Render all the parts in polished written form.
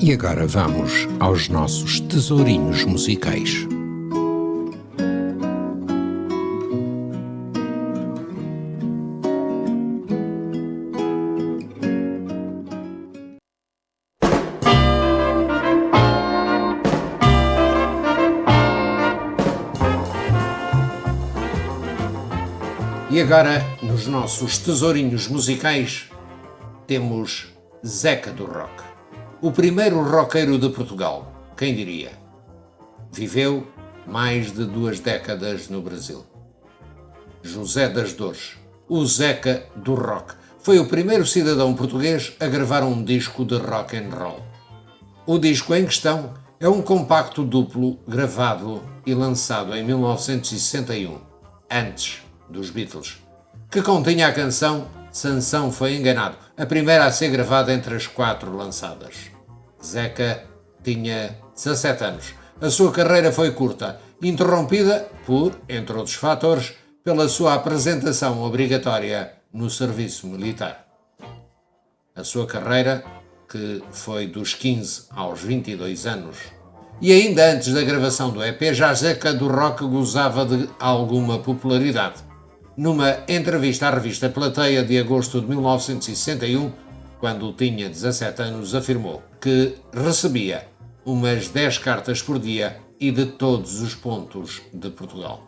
E agora vamos aos nossos tesourinhos musicais. E agora, nos nossos tesourinhos musicais, temos Zeca do Rock. O primeiro roqueiro de Portugal, quem diria? Viveu mais de 2 décadas no Brasil. José das Dores, o Zeca do Rock, foi o primeiro cidadão português a gravar um disco de rock and roll. O disco em questão é um compacto duplo gravado e lançado em 1961, antes dos Beatles, que continha a canção Sansão Foi Enganado, a primeira a ser gravada entre as 4 lançadas. Zeca tinha 17 anos. A sua carreira foi curta, interrompida por, entre outros fatores, pela sua apresentação obrigatória no serviço militar. A sua carreira, que foi dos 15 aos 22 anos, e ainda antes da gravação do EP, já Zeca do Rock gozava de alguma popularidade. Numa entrevista à revista Plateia de agosto de 1961, quando tinha 17 anos, afirmou que recebia umas 10 cartas por dia e de todos os pontos de Portugal.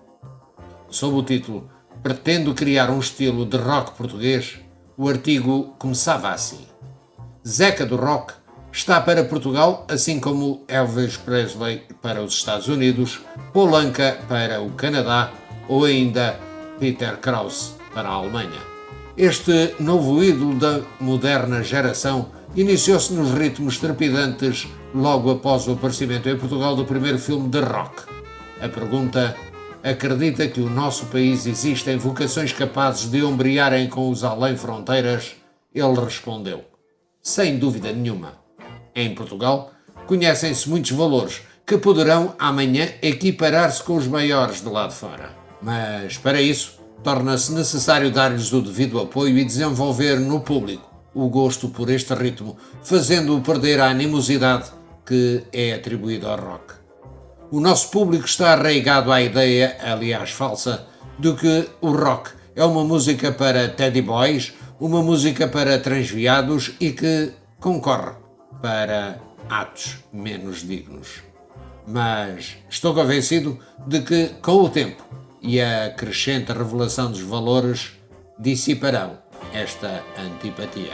Sob o título "Pretendo criar um estilo de rock português", o artigo começava assim: Zeca do Rock está para Portugal, assim como Elvis Presley para os Estados Unidos, Paul Anka para o Canadá ou ainda Peter Krause para a Alemanha. Este novo ídolo da moderna geração iniciou-se nos ritmos trepidantes logo após o aparecimento em Portugal do primeiro filme de rock. A pergunta: acredita que no nosso país existem vocações capazes de ombrearem com os além-fronteiras? Ele respondeu: sem dúvida nenhuma. Em Portugal, conhecem-se muitos valores que poderão amanhã equiparar-se com os maiores de lá de fora. Mas, para isso, torna-se necessário dar-lhes o devido apoio e desenvolver no público o gosto por este ritmo, fazendo-o perder a animosidade que é atribuída ao rock. O nosso público está arraigado à ideia, aliás falsa, de que o rock é uma música para teddy boys, uma música para transviados e que concorre para atos menos dignos. Mas estou convencido de que, com o tempo e a crescente revelação dos valores, dissiparão esta antipatia.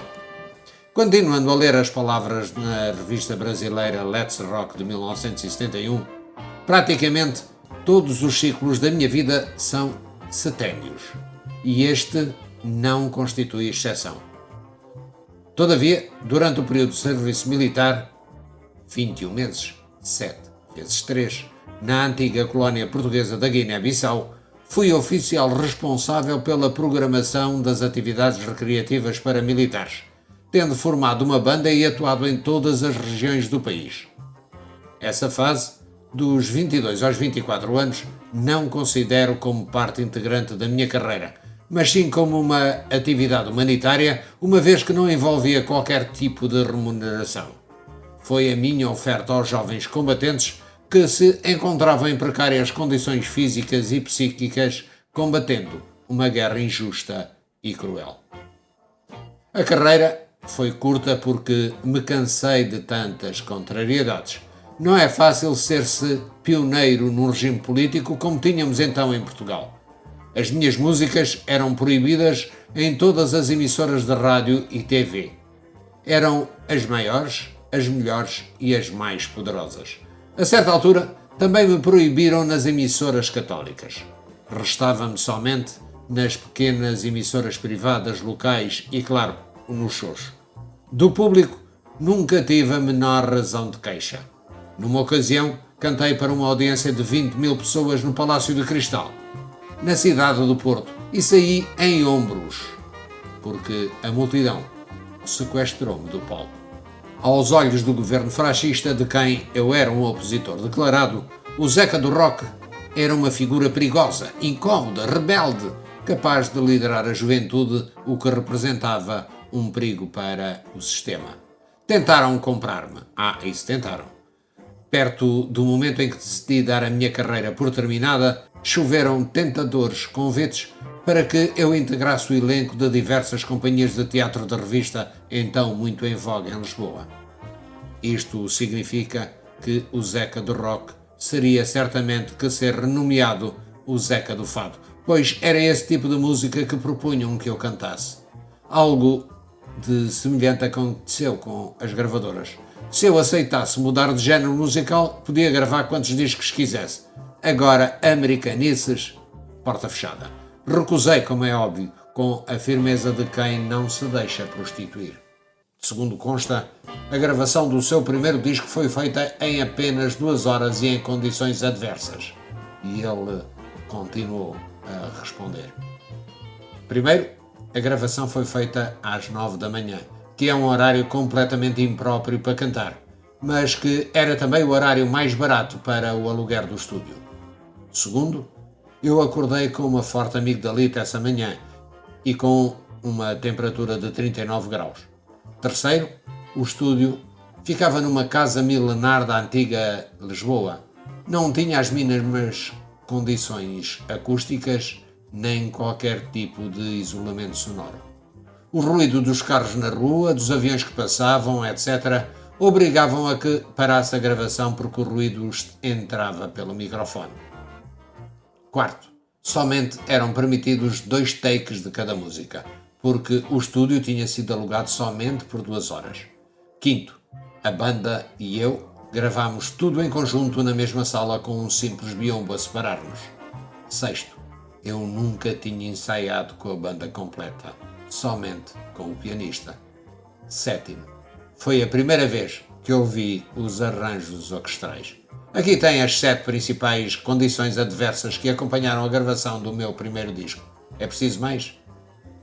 Continuando a ler as palavras na revista brasileira Let's Rock de 1971, praticamente todos os ciclos da minha vida são seténios, e este não constitui exceção. Todavia, durante o período de serviço militar, 21 meses, 7 vezes 3, na antiga colónia portuguesa da Guiné-Bissau, fui oficial responsável pela programação das atividades recreativas para militares, tendo formado uma banda e atuado em todas as regiões do país. Essa fase, dos 22 aos 24 anos, não considero como parte integrante da minha carreira, mas sim como uma atividade humanitária, uma vez que não envolvia qualquer tipo de remuneração. Foi a minha oferta aos jovens combatentes que se encontravam em precárias condições físicas e psíquicas, combatendo uma guerra injusta e cruel. A carreira foi curta porque me cansei de tantas contrariedades. Não é fácil ser-se pioneiro num regime político como tínhamos então em Portugal. As minhas músicas eram proibidas em todas as emissoras de rádio e TV. Eram as maiores, as melhores e as mais poderosas. A certa altura, também me proibiram nas emissoras católicas. Restava-me somente nas pequenas emissoras privadas locais e, claro, nos shows. Do público, nunca tive a menor razão de queixa. Numa ocasião, cantei para uma audiência de 20 mil pessoas no Palácio de Cristal, na cidade do Porto, e saí em ombros, porque a multidão sequestrou-me do palco. Aos olhos do governo fascista, de quem eu era um opositor declarado, o Zeca do Rock era uma figura perigosa, incómoda, rebelde, capaz de liderar a juventude, o que representava um perigo para o sistema. Tentaram comprar-me. Isso tentaram. Perto do momento em que decidi dar a minha carreira por terminada, choveram tentadores convites para que eu integrasse o elenco de diversas companhias de teatro de revista, então muito em voga em Lisboa. Isto significa que o Zeca do Rock seria certamente que ser renomeado o Zeca do Fado, pois era esse tipo de música que propunham que eu cantasse. Algo de semelhante aconteceu com as gravadoras. Se eu aceitasse mudar de género musical, podia gravar quantos discos quisesse. Agora, americanices, porta fechada. Recusei, como é óbvio, com a firmeza de quem não se deixa prostituir. Segundo consta, a gravação do seu primeiro disco foi feita em apenas 2 horas e em condições adversas. E ele continuou a responder. Primeiro, a gravação foi feita às 9 da manhã, que é um horário completamente impróprio para cantar, mas que era também o horário mais barato para o aluguer do estúdio. Segundo, eu acordei com uma forte amigdalite essa manhã e com uma temperatura de 39 graus. Terceiro, o estúdio ficava numa casa milenar da antiga Lisboa. Não tinha as mínimas condições acústicas nem qualquer tipo de isolamento sonoro. O ruído dos carros na rua, dos aviões que passavam, etc., obrigavam a que parasse a gravação porque o ruído entrava pelo microfone. Quarto, somente eram permitidos 2 takes de cada música, porque o estúdio tinha sido alugado somente por 2 horas. Quinto, a banda e eu gravámos tudo em conjunto na mesma sala com um simples biombo a separar-nos. Sexto, eu nunca tinha ensaiado com a banda completa, somente com o pianista. Sétimo, foi a primeira vez que ouvi os arranjos orquestrais. Aqui tem as 7 principais condições adversas que acompanharam a gravação do meu primeiro disco. É preciso mais?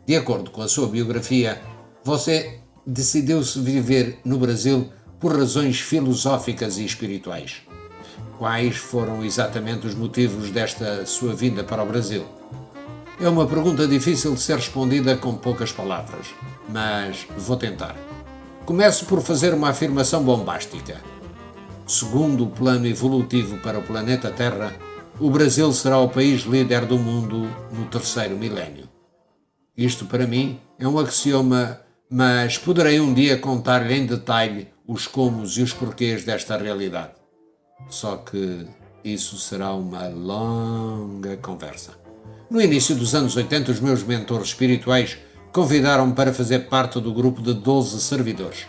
De acordo com a sua biografia, você decidiu-se viver no Brasil por razões filosóficas e espirituais. Quais foram exatamente os motivos desta sua vinda para o Brasil? É uma pergunta difícil de ser respondida com poucas palavras, mas vou tentar. Começo por fazer uma afirmação bombástica. Segundo o plano evolutivo para o planeta Terra, o Brasil será o país líder do mundo no 3º milénio. Isto para mim é um axioma, mas poderei um dia contar-lhe em detalhe os comos e os porquês desta realidade. Só que isso será uma longa conversa. No início dos anos 80, os meus mentores espirituais convidaram-me para fazer parte do grupo de 12 servidores,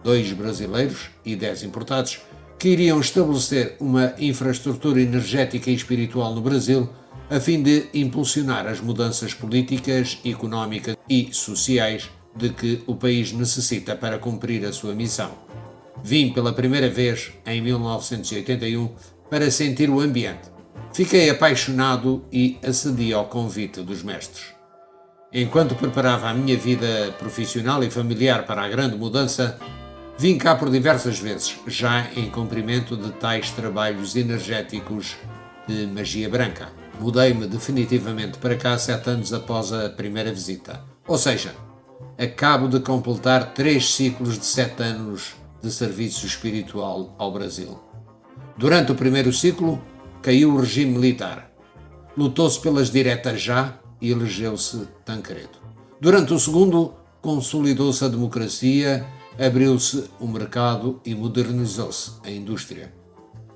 2 brasileiros e 10 importados, que iriam estabelecer uma infraestrutura energética e espiritual no Brasil a fim de impulsionar as mudanças políticas, económicas e sociais de que o país necessita para cumprir a sua missão. Vim pela primeira vez em 1981 para sentir o ambiente. Fiquei apaixonado e acedi ao convite dos mestres. Enquanto preparava a minha vida profissional e familiar para a grande mudança, vim cá por diversas vezes, já em cumprimento de tais trabalhos energéticos de magia branca. Mudei-me definitivamente para cá 7 anos após a primeira visita. Ou seja, acabo de completar 3 ciclos de 7 anos de serviço espiritual ao Brasil. Durante o primeiro ciclo, caiu o regime militar. Lutou-se pelas diretas já e elegeu-se Tancredo. Durante o segundo, consolidou-se a democracia, abriu-se o mercado e modernizou-se a indústria.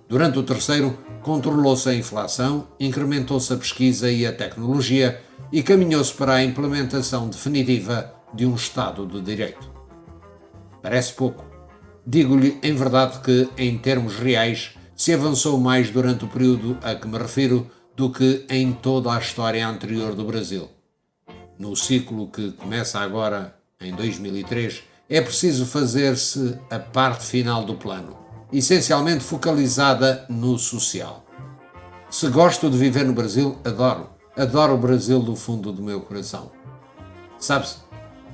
Durante o terceiro, controlou-se a inflação, incrementou-se a pesquisa e a tecnologia e caminhou-se para a implementação definitiva de um Estado de Direito. Parece pouco. Digo-lhe em verdade que, em termos reais, se avançou mais durante o período a que me refiro do que em toda a história anterior do Brasil. No ciclo que começa agora, em 2003, é preciso fazer-se a parte final do plano, essencialmente focalizada no social. Se gosto de viver no Brasil, adoro o Brasil do fundo do meu coração. Sabe-se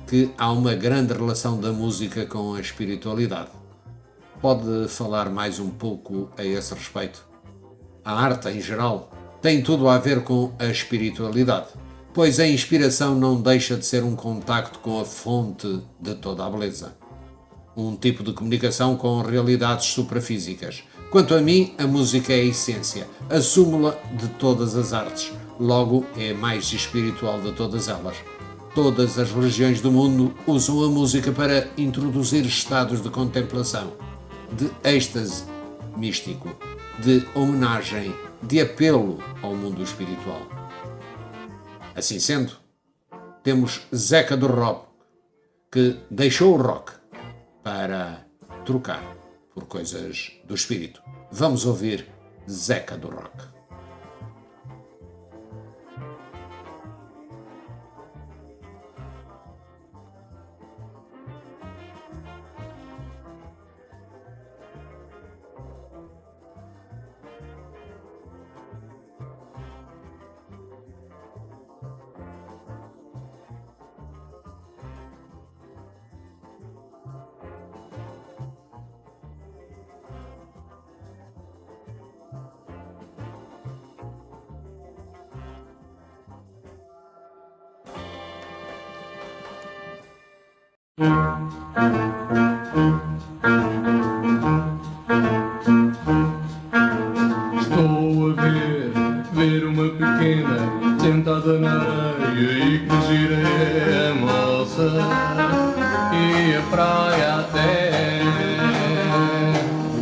que há uma grande relação da música com a espiritualidade. Pode falar mais um pouco a esse respeito? A arte, em geral, tem tudo a ver com a espiritualidade, pois a inspiração não deixa de ser um contacto com a fonte de toda a beleza. um tipo de comunicação com realidades suprafísicas. Quanto a mim, a música é a essência, a súmula de todas as artes, logo é a mais espiritual de todas elas. Todas as religiões do mundo usam a música para introduzir estados de contemplação, de êxtase místico, de homenagem, de apelo ao mundo espiritual. Assim sendo, temos Zeca do Rock, que deixou o rock para trocar por coisas do espírito. Vamos ouvir Zeca do Rock. Estou a ver uma pequena sentada na areia e que gira é a moça e a praia até,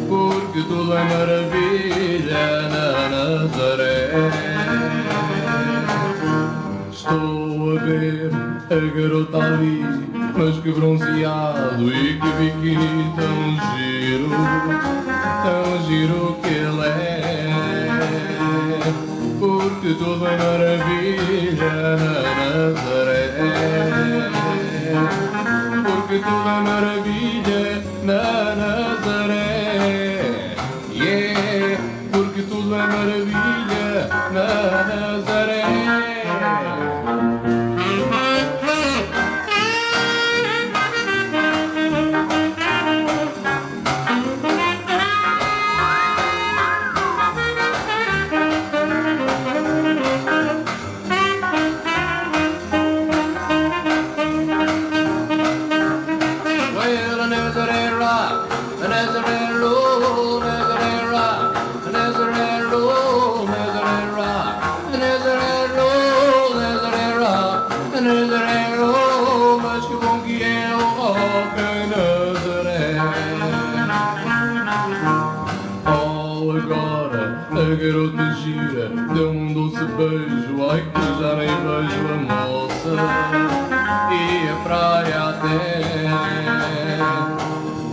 porque tudo é maravilha na Nazaré. Estou a ver a garota ali, mas que bronzeado e que biquíni tão giro que ele é, porque tudo é maravilha na Nazaré, porque tudo é maravilha na Nazaré, yeah, porque tudo é maravilha na Nazaré. Mas que bom que é o rock em Nazaré. Oh, agora a garota gira, deu um doce beijo, ai que já nem vejo a moça e a praia até,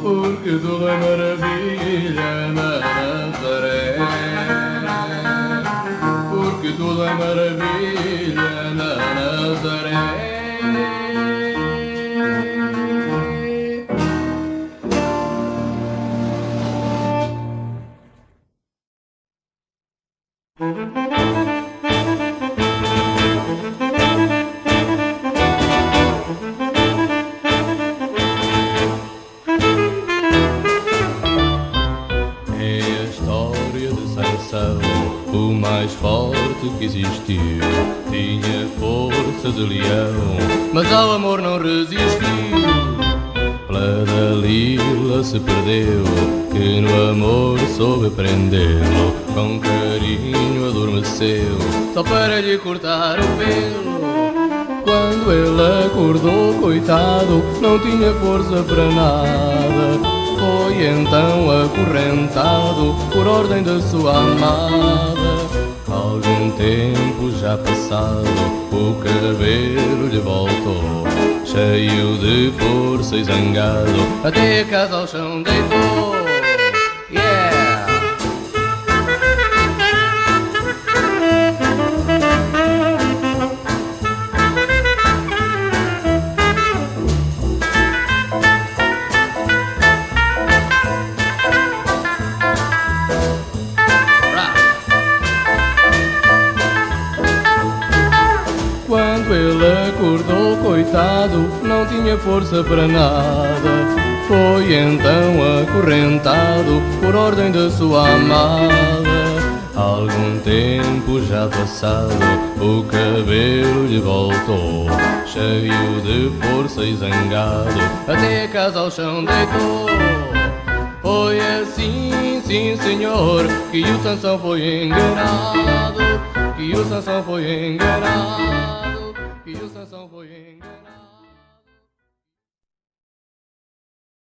porque tudo é maravilha na Nazaré, porque tudo é maravilha na Nazaré. É a história de Sansão, o mais forte que existiu. Tinha força de leão, mas ao amor não resistiu. Pela Dalila se perdeu, que no amor soube prendê-lo. Com carinho adormeceu, só para lhe cortar o pelo. Quando ele acordou, coitado, não tinha força para nada. Foi então acorrentado por ordem da sua amada. Algum tempo já passado, o cabelo lhe voltou, cheio de força e zangado, até a casa ao chão deitou. Yeah! Quando ele acordou, coitado, não tinha força para nada. Foi então acorrentado por ordem da sua amada. Algum um tempo já passado, o cabelo lhe voltou, cheio de força e zangado, até a casa ao chão deitou. Foi assim, sim senhor, que o Sansão foi enganado, que o Sansão foi enganado, que o Sansão foi enganado.